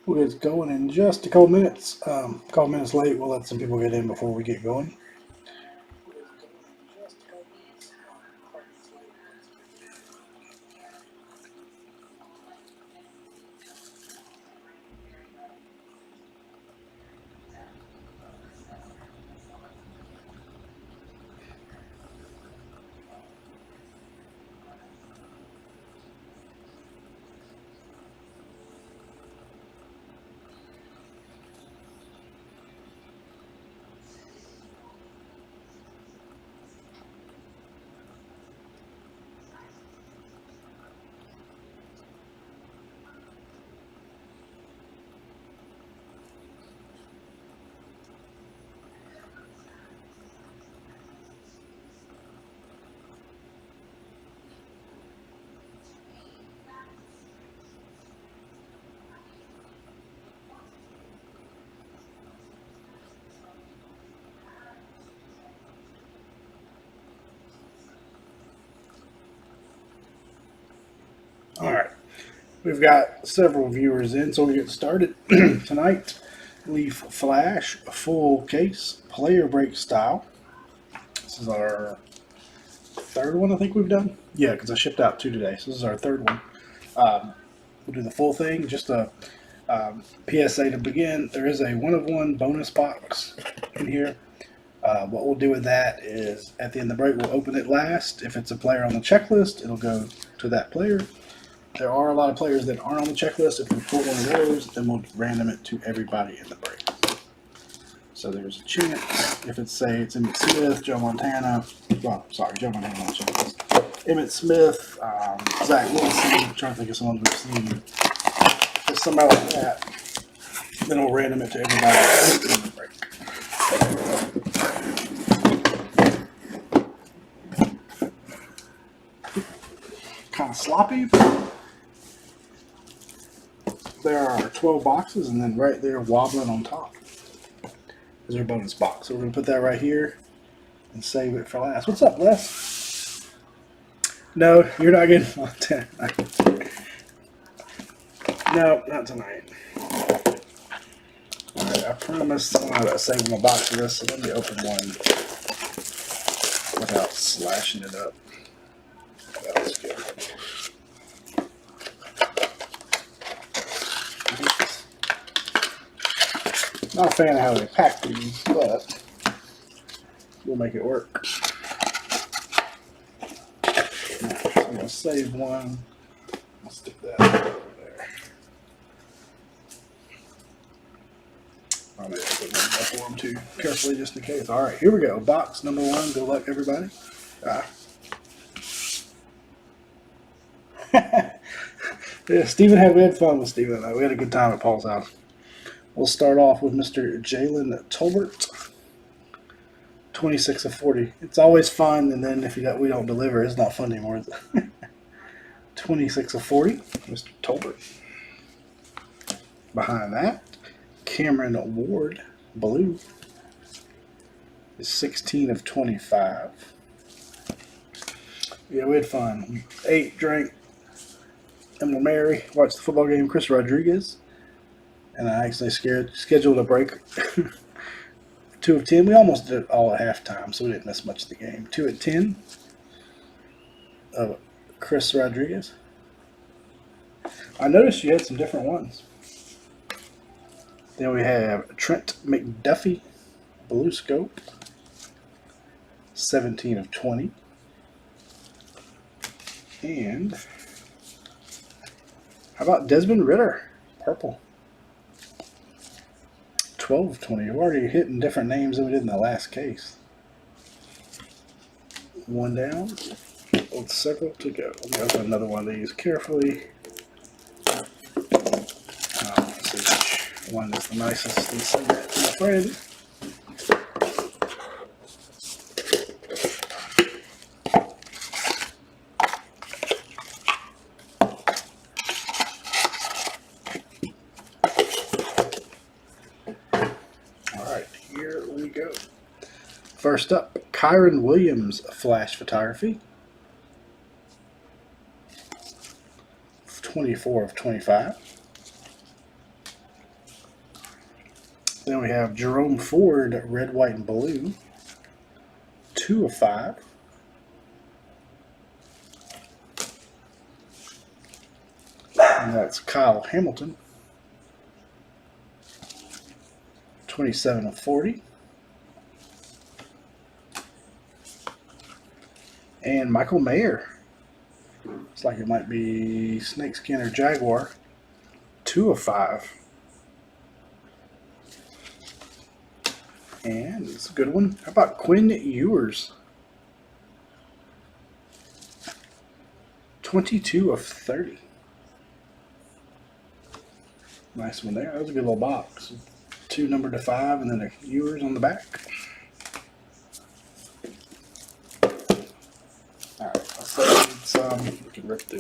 We'll get going in just a couple minutes. A couple minutes late. We'll let some people get in before we get going. All right. We've got several viewers in, so we get started tonight. Leaf Flash, full case, player break style. This is our third one I think we've done. Yeah, because I shipped out two today, so this is our third one. We'll do the full thing. Just a PSA to begin. There is a 1 of 1 bonus box in here. What we'll do with that is at the end of the break, we'll open it last. If it's a player on the checklist, it'll go to that player. There are a lot of players that aren't on the checklist. If we pull one of those, then we'll random it to everybody in the break. So there's a chance. If it's, say, it's Emmett Smith, Joe Montana. Well, sorry, Joe Montana on the checklist. Emmett Smith, Zach Wilson. I'm trying to think of someone we've seen. Just somebody like that. Then we'll random it to everybody in the break. Kind of sloppy, but there are 12 boxes, and then right there wobbling on top is our bonus box. So we're going to put that right here and save it for last. What's up, Les? No, you're not getting Montana. No, not tonight. Alright, I promised someone I'd save my box for this, so let me open one without slashing it up. That was good. Not a fan of how they pack these, but we'll make it work. Right, so I'm going to save one. I'll stick that over there. I'll make it for them too, carefully just in case. All right, here we go. Box number 1. Good luck, everybody. Yeah, Stephen we had fun with Stephen. We had a good time at Paul's house. We'll start off with Mr. Jalen Tolbert, 26 of 40. It's always fun, and then if we don't deliver, it's not fun anymore. 26 of 40, Mr. Tolbert. Behind that, Cameron Ward, blue, is 16 of 25. Yeah, we had fun. Ate, drank, and we're merry. Watched the football game. Chris Rodriguez. And I actually scheduled a break. 2 of 10. We almost did it all at halftime, so we didn't miss much of the game. 2 of 10 of Chris Rodriguez. I noticed you had some different ones. Then we have Trent McDuffie, blue scope, 17 of 20. And how about Desmond Ritter, purple? 12 of 20. We're already hitting different names than we did in the last case. One down. With several to go. Let me open another one of these carefully. Let's see which one is the nicest and send that to my friend. First up, Kyron Williams, flash photography. 24 of 25. Then we have Jerome Ford, red, white, and blue. 2 of 5. And that's Kyle Hamilton. 27 of 40. And Michael Mayer. Looks like it might be Snakeskin or Jaguar. 2 of 5. And it's a good one. How about Quinn Ewers? 22 of 30. Nice one there. That was a good little box. 2 numbered to 5 and then a Ewers on the back. Alright, let's see some. We can rip through.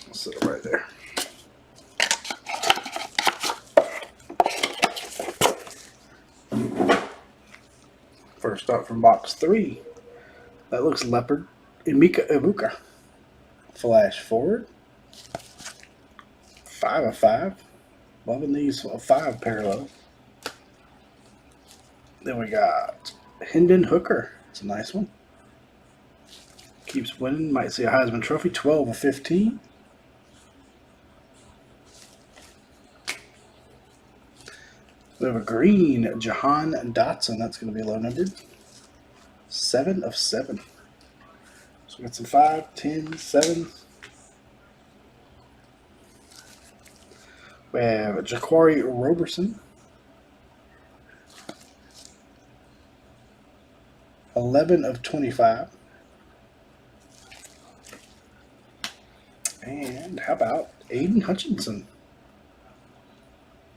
I'll set it right there. First up from box 3. That looks Leopard. Emeka Ibuka. Flash forward. 5 of 5. Loving these 5 parallel. Then we got Hendon Hooker. It's a nice one. Keeps winning. Might see a Heisman Trophy. 12 of 15. We have a green Jahan Dotson. That's going to be low numbered. 7 of 7. So we got some 5, 10, 7. We have Jaquari Roberson. 11 of 25. And how about Aiden Hutchinson?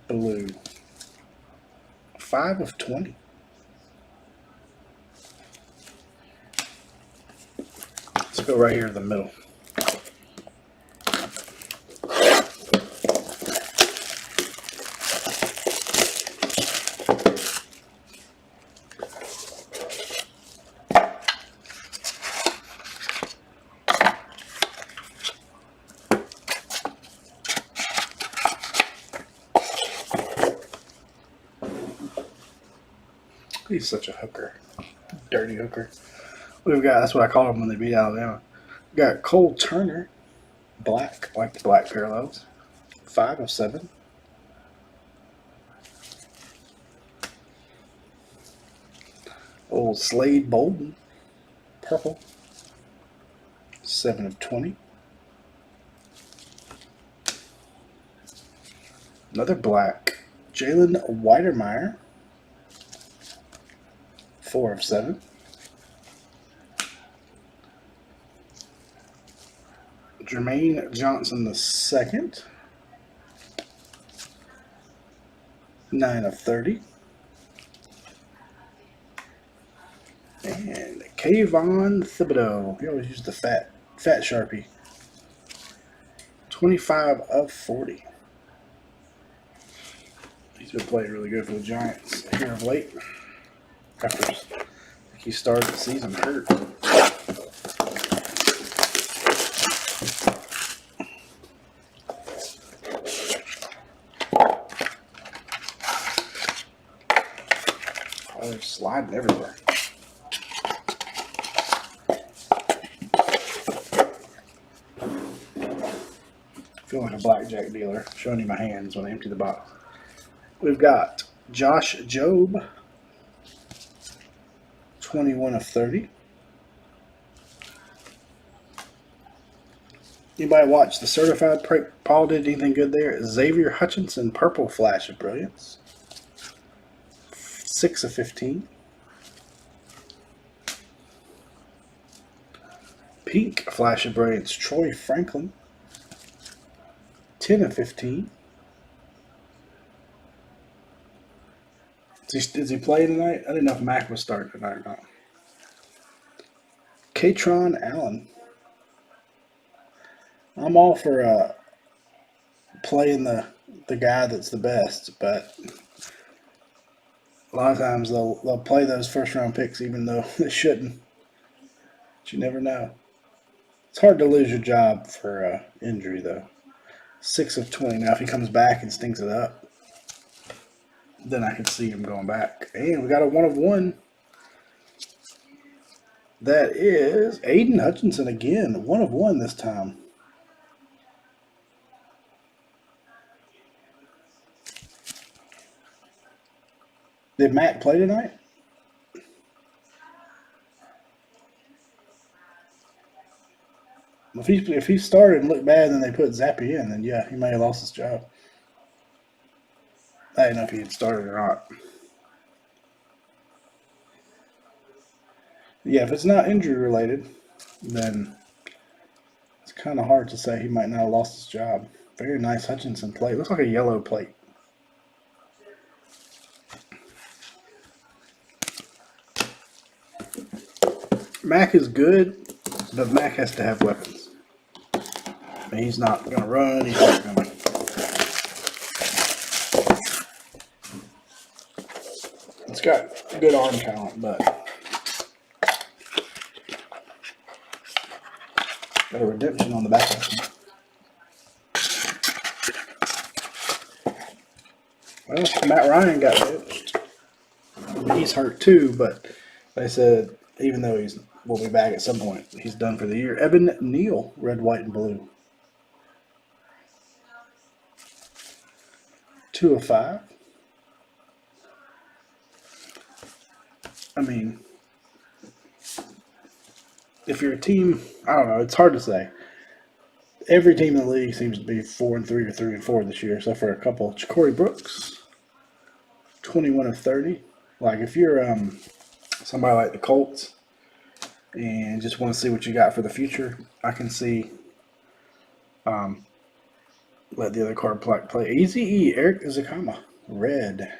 Blue. 5 of 20. Let's go right here in the middle. He's such a hooker. Dirty hooker. We've got, that's what I call him when they beat Alabama. We've got Cole Turner. Black. I like the black parallels. 5 of 7. Old Slade Bolden. Purple. 7 of 20. Another black. Jalen Weidermeyer. 4 of 7. Jermaine Johnson the second. 9 of 30. And Kayvon Thibodeau. He always used the fat Sharpie. 25 of 40. He's been playing really good for the Giants here of late. After he started the season hurt. Oh, they're sliding everywhere. I feel like a blackjack dealer showing you my hands when I empty the box. We've got Josh Jobe. 21 of 30. Anybody watch the certified Paul did anything good there? Xavier Hutchinson, purple flash of brilliance. 6 of 15. Pink flash of brilliance, Troy Franklin. 10 of 15. Is he playing tonight? I didn't know if Mac was starting tonight or not. Katron Allen. I'm all for playing the guy that's the best, but A lot of times they'll play those first round picks even though they shouldn't. But you never know. It's hard to lose your job for injury though. 6 of 20. Now if he comes back and stinks it up, then I can see him going back. And we got a 1 of 1. That is Aiden Hutchinson again. 1 of 1 this time. Did Matt play tonight? If he started and looked bad and then they put Zappy in, then yeah, he may have lost his job. I didn't know if he had started or not. Yeah, if it's not injury related, then it's kind of hard to say he might not have lost his job. Very nice Hutchinson plate. Looks like a yellow plate. Mac is good, but Mac has to have weapons. I mean, he's not going to run. He's not going to. It's got good arm talent, but got a redemption on the back of him. Well, Matt Ryan got benched. He's hurt too, but they said even though will be back at some point, he's done for the year. Evan Neal, red, white, and blue. 2 of 5. I mean, if you're a team, I don't know, it's hard to say. Every team in the league seems to be 4 and 3 or 3 and 4 this year, except for a couple. Ja'Cory Brooks, 21 of 30. Like if you're somebody like the Colts and just want to see what you got for the future, I can see let the other card play. Easy E, Eric Izakama, red.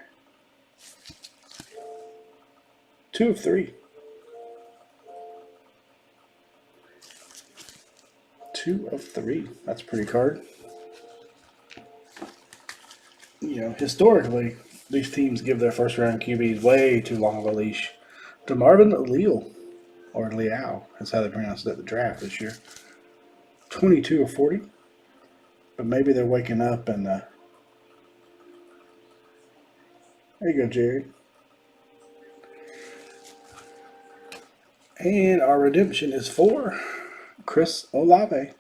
2 of 3. 2 of 3. That's a pretty card. You know, historically, these teams give their first round QBs way too long of a leash. DeMarvin Leal, or Leal, that's how they pronounced it at the draft this year. 22 of 40. But maybe they're waking up and there you go, Jerry. And our redemption is for Chris Olave.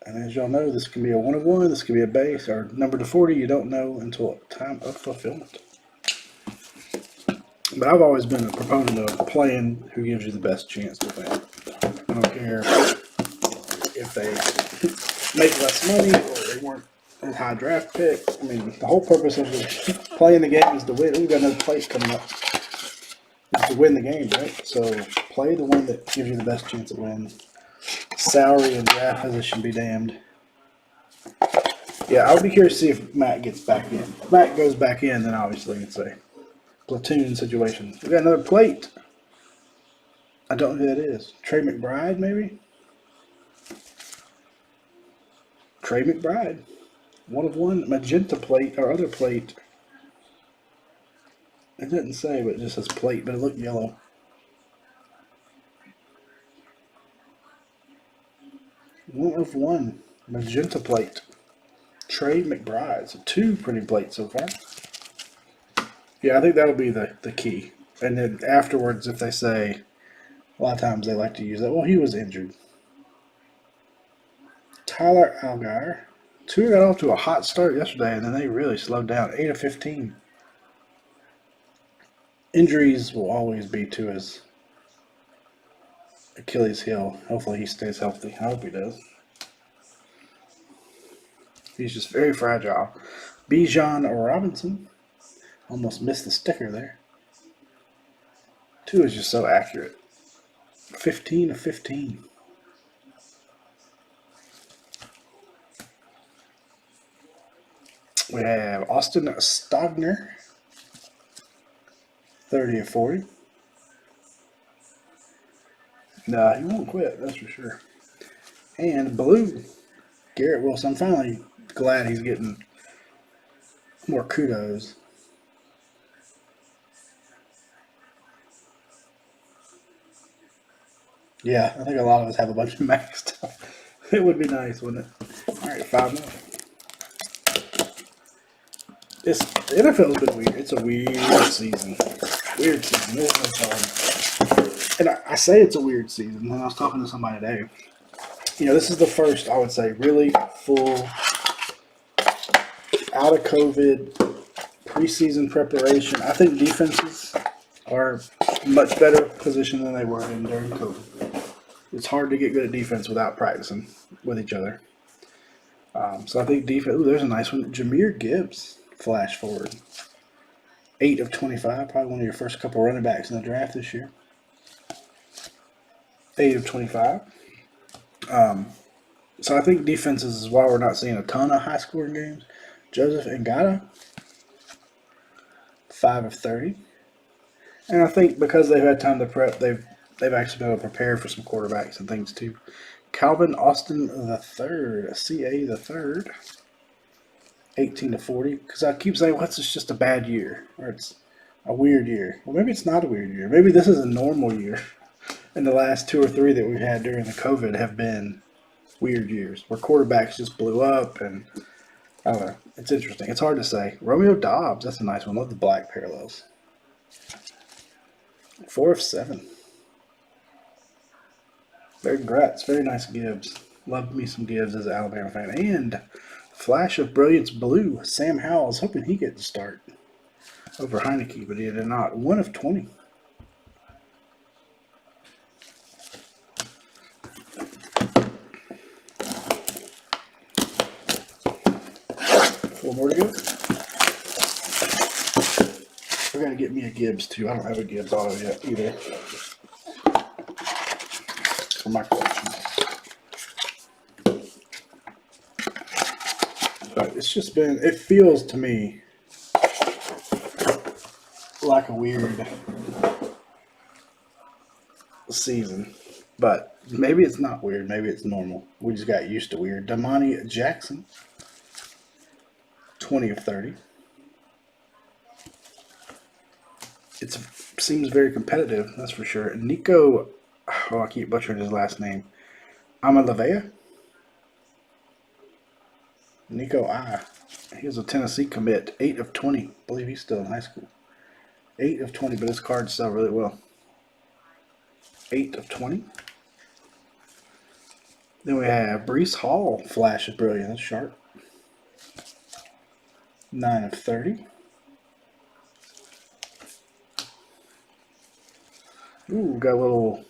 And as y'all know, this can be a 1 of 1, this can be a base, or number to 40, you don't know until time of fulfillment. But I've always been a proponent of playing who gives you the best chance to win. I don't care if they make less money or they weren't a high draft pick. I mean, the whole purpose of playing the game is to win. We've got another place coming up. Is to win the game, right? So play the one that gives you the best chance at win. Salary and draft position be damned. Yeah, I would be curious to see if Matt gets back in. If Matt goes back in, then obviously it's a platoon situation. We got another plate. I don't know who that is. Trey McBride, maybe? Trey McBride. 1 of 1. Magenta plate, or other plate. It didn't say, but it just says plate, but it looked yellow. 1 of 1. Magenta plate. Trey McBride. So 2 pretty plates so far. Yeah, I think that'll be the key. And then afterwards, if they say, a lot of times they like to use that. Well, he was injured. Tyler Algier. 2 got off to a hot start yesterday, and then they really slowed down. 8 of 15. Injuries will always be to his Achilles heel. Hopefully he stays healthy. I hope he does. He's just very fragile. Bijan Robinson. Almost missed the sticker there. 2 is just so accurate. 15 of 15. We have Austin Stogner. 30 of 40. Nah, he won't quit, that's for sure. And blue, Garrett Wilson. I'm finally glad he's getting more kudos. Yeah, I think a lot of us have a bunch of maxed out. It would be nice, wouldn't it? All right, 5 more. The NFL's been weird. It's a weird season. Weird season. There's no telling. And I say it's a weird season. And I was talking to somebody today. This is the first, I would say, really full, out of COVID, preseason preparation. I think defenses are much better position than they were in during COVID. It's hard to get good at defense without practicing with each other. So I think defense. Ooh, there's a nice one. Jahmyr Gibbs, flash forward. 8 of 25, probably one of your first couple running backs in the draft this year. 8 of 25. So I think defenses is why we're not seeing a ton of high scoring games. Joseph Ngata, 5 of 30. And I think because they've had time to prep, they've actually been able to prepare for some quarterbacks and things too. Calvin Austin III, CA the third, 18 to 40. Because I keep saying, well, it's just a bad year, or it's a weird year. Well, maybe it's not a weird year. Maybe this is a normal year. And the last 2 or 3 that we've had during the COVID have been weird years where quarterbacks just blew up, and I don't know. It's interesting. It's hard to say. Romeo Dobbs, that's a nice one. Love the black parallels. 4 of 7. Very congrats. Very nice Gibbs. Loved me some Gibbs as an Alabama fan. And flash of brilliance blue. Sam Howell. I was hoping he get to start over Heineke, but he did not. 1 of 20. Four more to go. I gotta get me a Gibbs too. I don't have a Gibbs auto yet either. For my collection. But it's just been, it feels to me like a weird season. But maybe it's not weird. Maybe it's normal. We just got used to weird. Damani Jackson, 20 of 30. It seems very competitive, that's for sure. Nico, I keep butchering his last name. Amalavea? Nico I. He was a Tennessee commit. 8 of 20. I believe he's still in high school. 8 of 20, but his cards sell really well. 8 of 20. Then we have Breece Hall. Flash is brilliant. That's sharp. 9 of 30. Ooh, got a little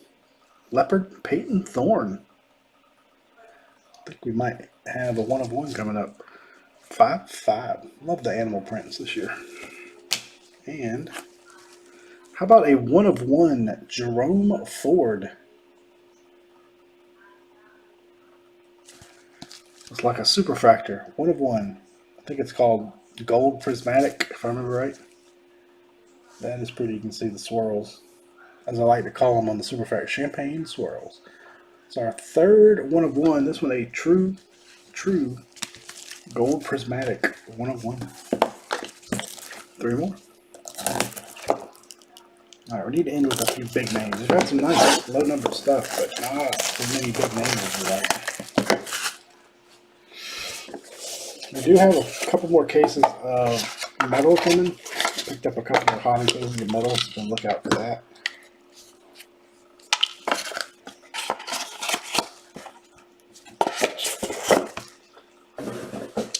leopard Peyton Thorne. I think we might have a 1 of 1 coming up. 5/5. Love the animal prints this year. And how about a 1 of 1 Jerome Ford? It's like a superfractor. 1 of 1. I think it's called gold prismatic, if I remember right. That is pretty. You can see the swirls, as I like to call them on the superfractor, champagne swirls. It's our third 1 of 1. This one a true gold prismatic 1 of 1. 3 more. All right, we need to end with a few big names. We've got some nice low numbered stuff, but not as many big names as we like. We do have a couple more cases of metal coming. Picked up a couple more hobby cases of metal, so look out for that.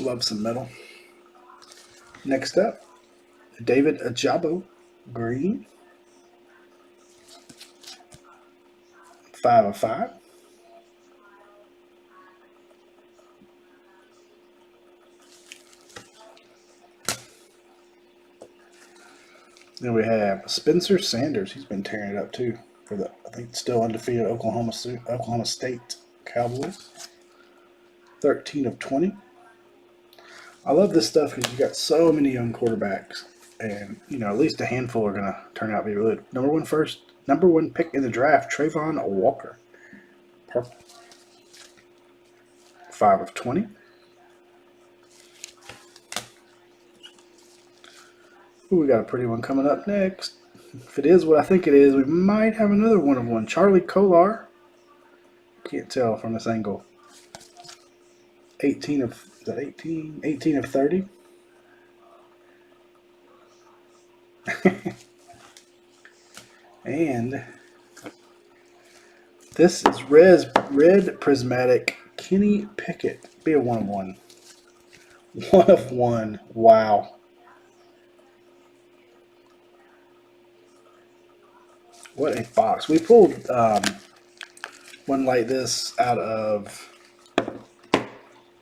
Love some metal. Next up, David Ajabo green. 5 of 5. Then we have Spencer Sanders. He's been tearing it up too for the, I think, still undefeated Oklahoma State Cowboys. 13 of 20. I love this stuff because you got so many young quarterbacks, and at least a handful are gonna turn out to be really good. Number one pick in the draft, Trayvon Walker. Purple. 5 of 20. Ooh, we got a pretty one coming up next. If it is what I think it is, we might have another 1 of 1. Charlie Kolar, Can't tell from this angle. 18 of, is that 18? 18 of 30. And this is red prismatic Kenny Pickett. Be a 1 of 1. 1 of 1. Wow. What a box. We pulled one like this out of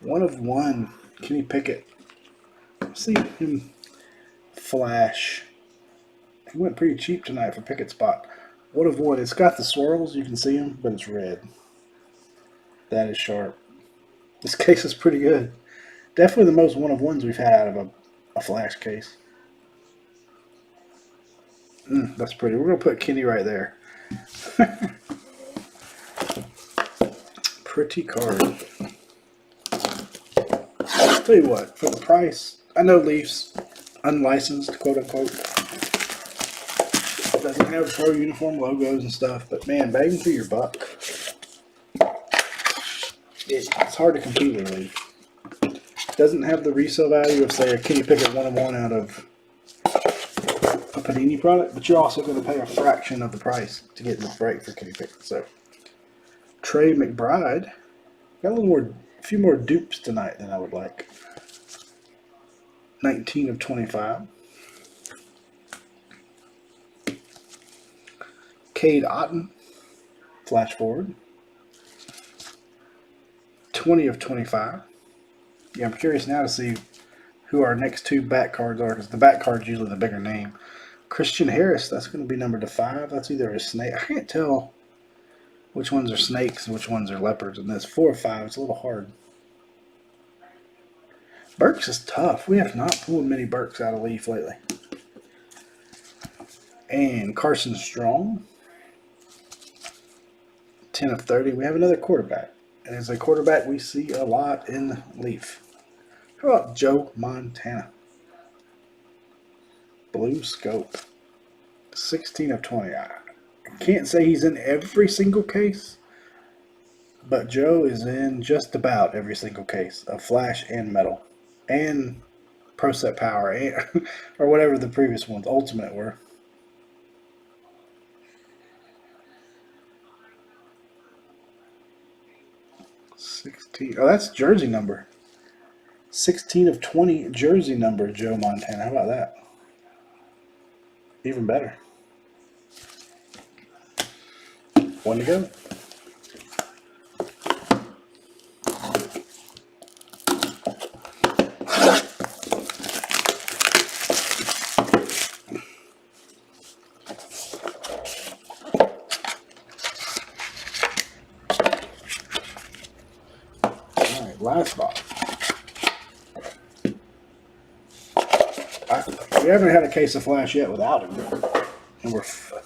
1 of 1 Kenny Pickett. See him flash. He went pretty cheap tonight for Pickett spot. 1 of 1. It's got the swirls. You can see them, but it's red. That is sharp. This case is pretty good. Definitely the most 1 of 1s we've had out of a flash case. That's pretty. We're going to put Kenny right there. Pretty card. I'll tell you what, for the price, I know Leafs, unlicensed, quote unquote, doesn't have pro uniform logos and stuff, but man, bang for your buck. It's hard to compete with Leaf. Doesn't have the resale value of, say, a Kenny Pickett 1 of 1 out of a Panini product, but you're also going to pay a fraction of the price to get the break for Kenny Pickett. So, Trey McBride got a few more dupes tonight than I would like. 19 of 25. Cade Otton, flash forward. 20 of 25. Yeah, I'm curious now to see who our next 2 back cards are, because the back card's usually the bigger name. Christian Harris, that's going to be numbered to 5. That's either a snake. I can't tell which ones are snakes and which ones are leopards in this. 4 or 5, it's a little hard. Burks is tough. We have not pulled many Burks out of Leaf lately. And Carson Strong, 10 of 30. We have another quarterback. And as a quarterback, we see a lot in Leaf. How about Joe Montana? Blue scope. 16 of 20. I can't say he's in every single case, but Joe is in just about every single case of flash and metal and Pro Set Power and, or whatever the previous ones, Ultimate, were. Oh, that's jersey number. 16 of 20 jersey number, Joe Montana. How about that? Even better. 1 to go. All right, last box. We haven't had a case of flash yet without him. And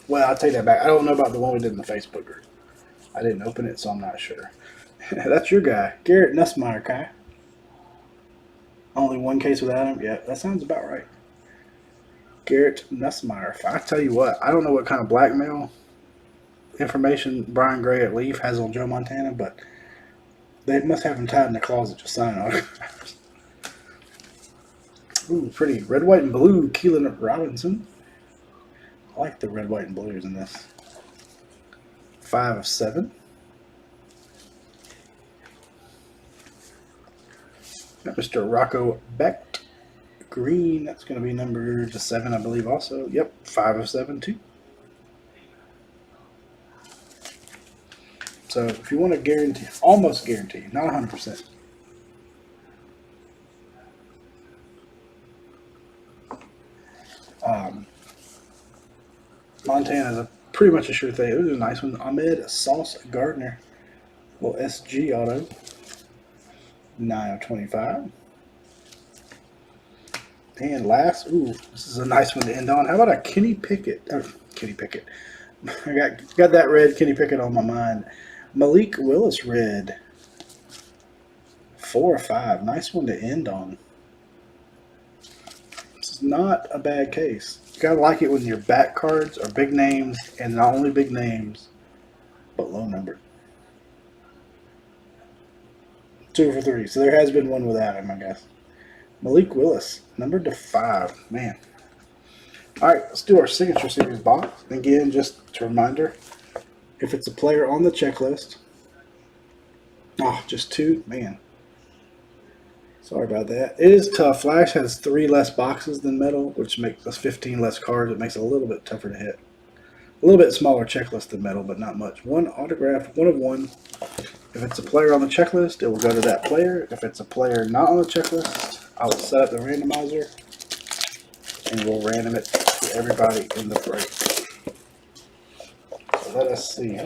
well, I'll take that back. I don't know about the one we did in the Facebook group. I didn't open it, so I'm not sure. That's your guy, Garrett Nussmeier, Kai. Only 1 case without him? Yeah, that sounds about right. Garrett Nussmeier. I tell you what, I don't know what kind of blackmail information Brian Gray at Leaf has on Joe Montana, but they must have him tied in the closet just signing autographs. Ooh, pretty. Red, white, and blue, Keelan Robinson. I like the red, white, and blues in this. 5 of 7. Got Mr. Rocco Becht. Green, that's going to be number 7, I believe, also. Yep, 5 of 7, too. So if you want to guarantee, almost guarantee, not 100%. Montana is a pretty much a sure thing. It was a nice one. Ahmed Sauce Gardner. Little SG auto. 9 of 25. And last, ooh, this is a nice one to end on. How about a Kenny Pickett? Kenny Pickett. I got that red Kenny Pickett on my mind. Malik Willis red. 4 or 5. Nice one to end on. This is not a bad case. You gotta like it when your back cards are big names, and not only big names, but low numbered. 2 for 3. So there has been one without him, I guess. Malik Willis, number to 5. Man. All right, let's do our Signature Series box. Again, just a reminder, if it's a player on the checklist, just 2, man. Sorry about that. It is tough. Flash has 3 less boxes than Metal, which makes us 15 less cards. It makes it a little bit tougher to hit. A little bit smaller checklist than Metal, but not much. 1 autograph, 1 of 1. If it's a player on the checklist, it will go to that player. If it's a player not on the checklist, I will set up the randomizer, and we'll random it to everybody in the break. So let us see.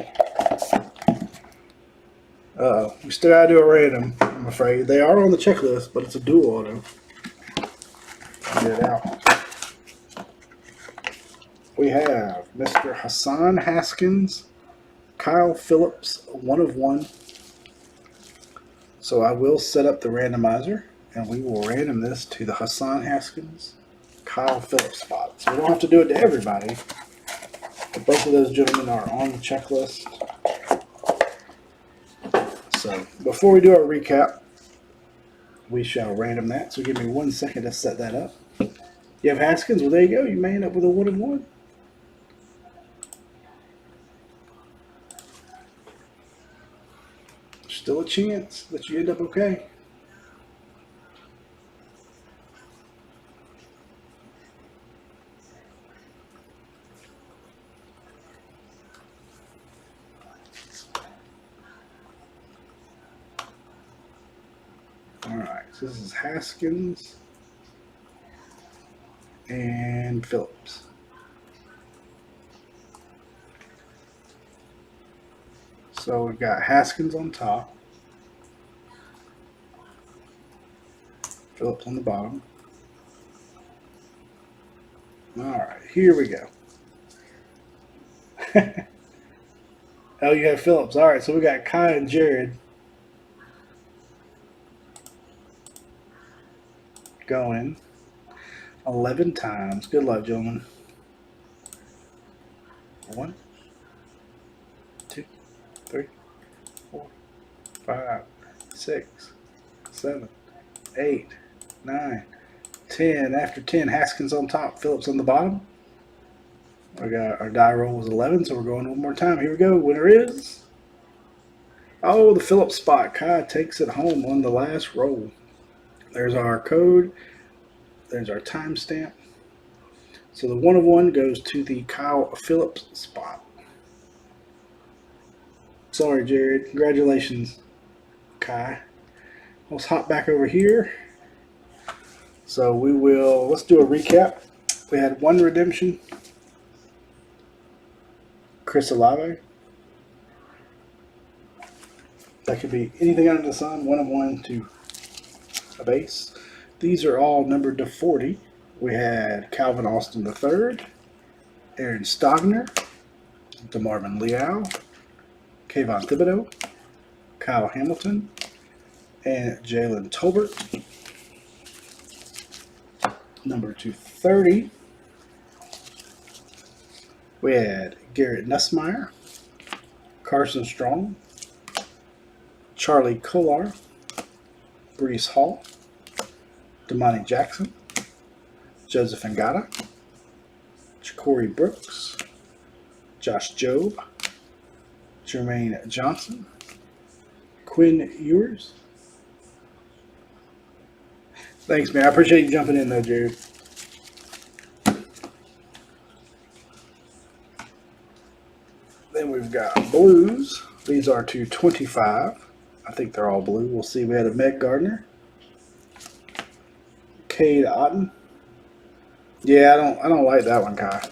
We still gotta do a random, I'm afraid. They are on the checklist, but it's a dual auto. Get it out. We have Mr. Hassan Haskins, Kyle Phillips, 1 of 1. So I will set up the randomizer, and we will random this to the Hassan Haskins, Kyle Phillips spot. So we don't have to do it to everybody, but both of those gentlemen are on the checklist. So before we do our recap, we shall random that. So give me 1 second to set that up. You have Haskins. Well, there you go. You may end up with a 1 of 1. Still a chance that you end up okay. Alright, so this is Haskins and Phillips. So we've got Haskins on top, Phillips on the bottom. Alright, here we go. Oh, you have Phillips. Alright, so we got Kai and Jared going 11 times. Good luck, gentlemen. 1, 2, 3, 4, 5, 6, 7, 8, 9, 10. After 10, Haskins on top, Phillips on the bottom. We got our die roll was 11, so we're going 1 more time. Here we go. Winner is, the Phillips spot. Kai takes it home on the last roll. There's our code. There's our timestamp. So the 1 of 1 goes to the Kyle Phillips spot. Sorry, Jared. Congratulations, Kai. Let's hop back over here. So let's do a recap. We had 1 redemption. Chris Olave. That could be anything under the sun. 1 of 1 to a base. These are all numbered to 40. We had Calvin Austin III, Aaron Stogner, DeMarvin Leal, Kayvon Thibodeau, Kyle Hamilton, and Jalen Tolbert. Number 230. We had Garrett Nussmeier, Carson Strong, Charlie Kolar, Brees Hall, Damani Jackson, Joseph Ngata, Ja'Cory Brooks, Josh Jobe, Jermaine Johnson, Quinn Ewers. Thanks, man. I appreciate you jumping in, though, Jared. Then we've got blues. These are 225. I think they're all blue. We'll see. We had a Meg Gardner, Cade Otton. Yeah, I don't like that one, Kai.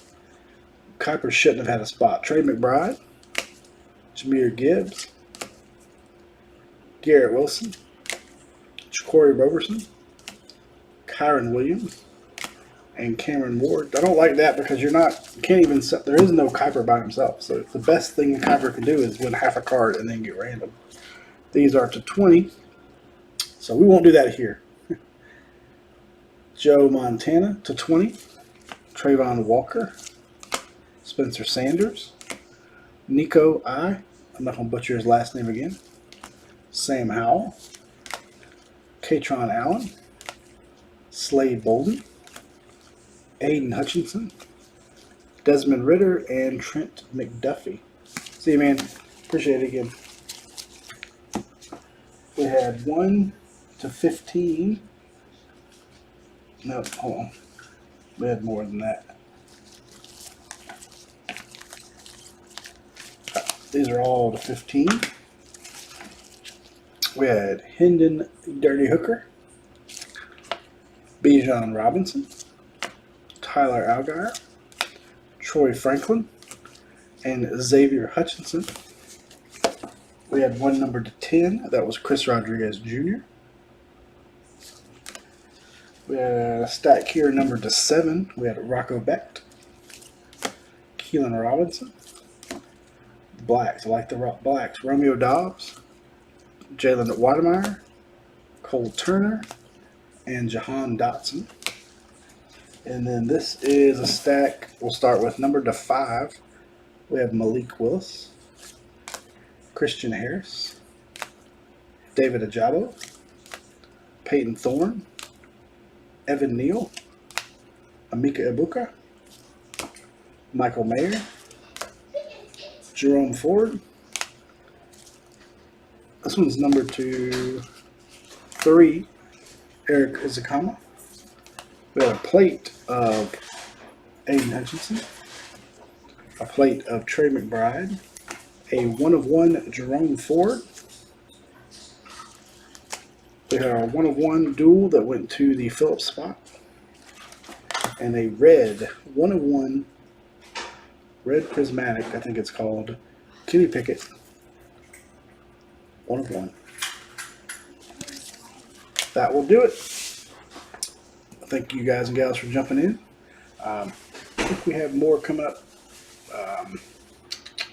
Kuiper shouldn't have had a spot. Trey McBride, Jahmyr Gibbs, Garrett Wilson, Ja'Cory Roberson, Kyron Williams, and Cameron Ward. I don't like that because you can't even set. There is no Kuiper by himself. So the best thing Kuiper can do is win half a card and then get random. These are to 20. So we won't do that here. Joe Montana to 20. Trayvon Walker. Spencer Sanders. Nico I. I'm not going to butcher his last name again. Sam Howell. Katron Allen, Slade Bolden, Aiden Hutchinson, Desmond Ritter, and Trent McDuffie. See you, man. Appreciate it again. We had 1 to 15. No, hold on. We had more than that. These are all to 15. We had Hendon Dirty Hooker, Bijan Robinson, Tyler Algier, Troy Franklin, and Xavier Hutchinson. We had one number to 10. That was Chris Rodriguez Jr. We had a stack here numbered to 7. We had Rocco Becht, Keelan Robinson, Blacks. I like the Blacks. Romeo Dobbs, Jalen Wademeyer, Cole Turner, and Jahan Dotson. And then this is a stack. We'll start with number to 5. We have Malik Willis, Christian Harris, David Ajabo, Peyton Thorne, Evan Neal, Amika Ibuka, Michael Mayer, Jerome Ford. This one's number to 3, Eric Izakama. We have a plate of Aiden Hutchinson, a plate of Trey McBride, a 1/1 Jerome Ford. We have a 1/1 duel that went to the Phillips spot, and a red 1/1 red prismatic, I think it's called, Kenny Pickett, 1/1. That will do it. Thank you guys and gals for jumping in. I think we have more coming up.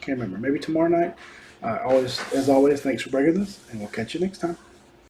Can't remember. Maybe tomorrow night. As always, thanks for bringing this, and we'll catch you next time.